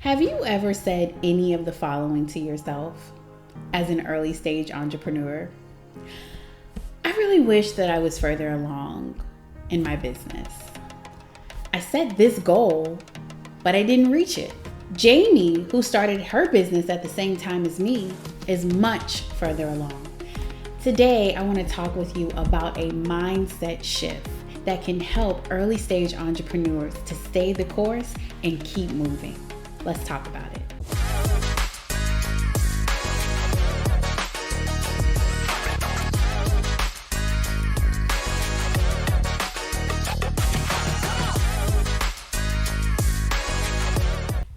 Have you ever said any of the following to yourself as an early stage entrepreneur? I really wish that I was further along in my business. I set this goal, but I didn't reach it. Jamie, who started her business at the same time as me, is much further along. Today, I want to talk with you about a mindset shift that can help early stage entrepreneurs to stay the course and keep moving. Let's talk about it.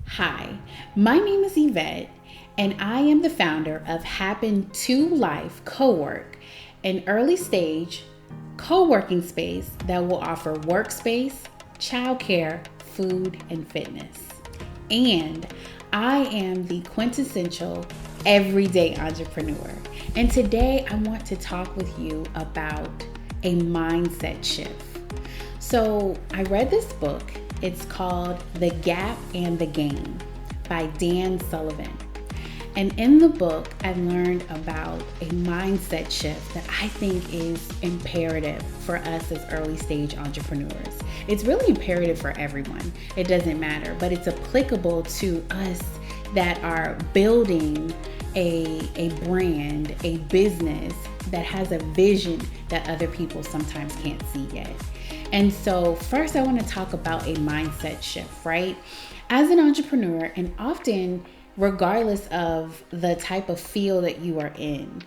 Hi, my name is Yvette, and I am the founder of Happen to Life Co-work, an early stage co-working space that will offer workspace, childcare, food, and fitness. And I am the quintessential everyday entrepreneur. And today I want to talk with you about a mindset shift. So I read this book. It's called The Gap and the Gain by Dan Sullivan. And in the book, I learned about a mindset shift that I think is imperative for us as early stage entrepreneurs. It's really imperative for everyone. It doesn't matter, but it's applicable to us that are building a brand, a business that has a vision that other people sometimes can't see yet. And so first I want to talk about a mindset shift, right? As an entrepreneur, and often regardless of the type of field that you are in,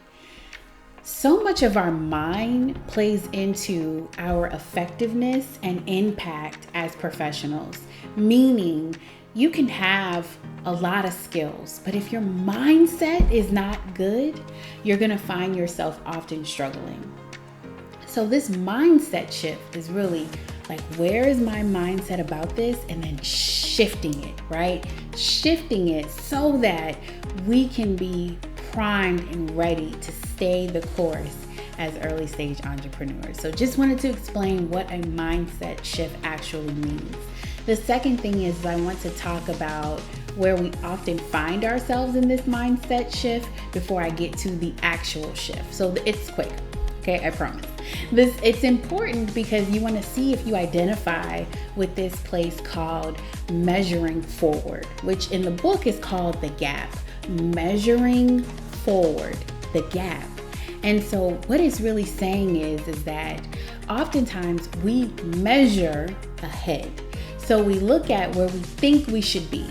so much of our mind plays into our effectiveness and impact as professionals, meaning you can have a lot of skills, but if your mindset is not good, you're going to find yourself often struggling. So this mindset shift is really like, where is my mindset about this? And then shifting it, right? Shifting it so that we can be primed and ready to stay the course as early stage entrepreneurs. So just wanted to explain what a mindset shift actually means. The second thing is I want to talk about where we often find ourselves in this mindset shift before I get to the actual shift. So it's quick, okay? I promise. It's important because you want to see if you identify with this place called measuring forward, which in the book is called The Gap. Measuring forward, the gap. And so what it's really saying is that oftentimes we measure ahead. So we look at where we think we should be,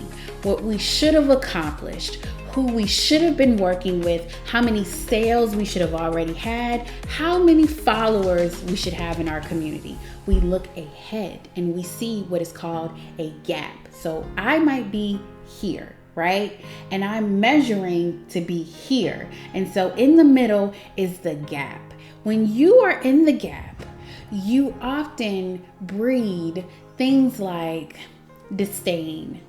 what we should have accomplished, who we should have been working with, how many sales we should have already had, how many followers we should have in our community. We look ahead and we see what is called a gap. So I might be here, right? And I'm measuring to be here. And so in the middle is the gap. When you are in the gap, you often breed things like disdain,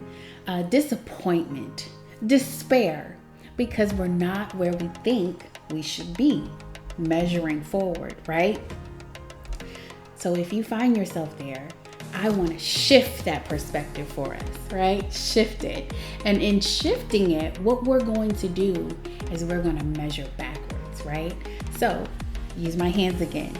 disappointment, despair, because we're not where we think we should be, measuring forward, right? So if you find yourself there, I want to shift that perspective for us, right? Shift it. And in shifting it, what we're going to do is we're going to measure backwards, right? So use my hands again.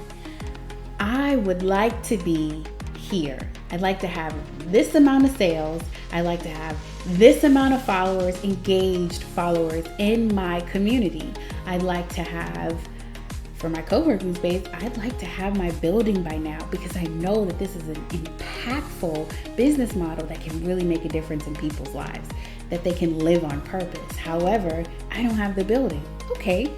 I would like to be here. I'd like to have this amount of sales. I'd like to have this amount of followers, engaged followers in my community. I'd like to have, for my co-working space, I'd like to have my building by now because I know that this is an impactful business model that can really make a difference in people's lives, that they can live on purpose. However, I don't have the building. Okay,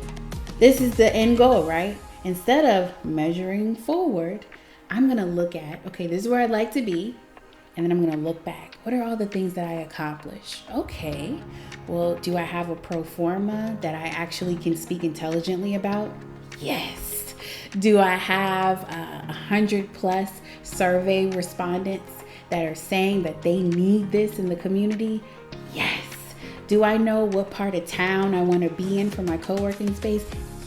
this is the end goal, right? Instead of measuring forward, I'm gonna look at, okay, this is where I'd like to be, and then I'm gonna look back. What are all the things that I accomplished? Okay, well, do I have a pro forma that I actually can speak intelligently about? Yes. Do I have 100+ survey respondents that are saying that they need this in the community? Yes. Do I know what part of town I want to be in for my co-working space?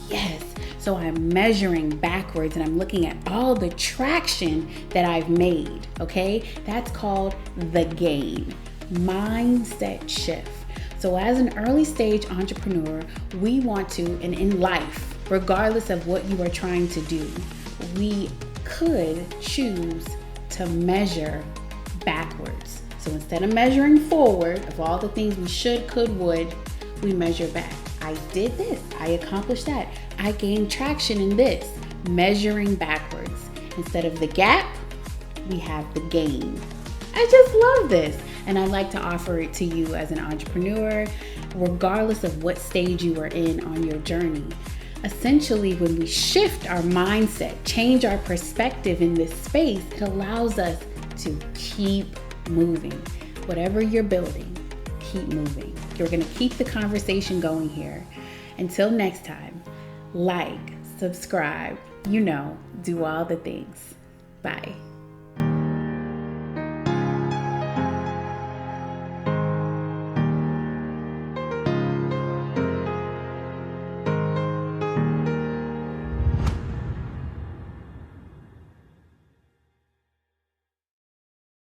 Yes. So I'm measuring backwards and I'm looking at all the traction that I've made, okay? That's called the gain. mindset shift. So as an early stage entrepreneur, we want to, and in life, regardless of what you are trying to do, we could choose to measure backwards. So instead of measuring forward of all the things we should, could, would, we measure back. I did this. I accomplished that. I gained traction in this. Measuring backwards. Instead of the gap, we have the gain. I just love this. And I'd like to offer it to you as an entrepreneur, regardless of what stage you are in on your journey. Essentially, when we shift our mindset, change our perspective in this space, it allows us to keep moving. Whatever you're building, keep moving. You're going to keep the conversation going here. Until next time, like, subscribe, do all the things. Bye.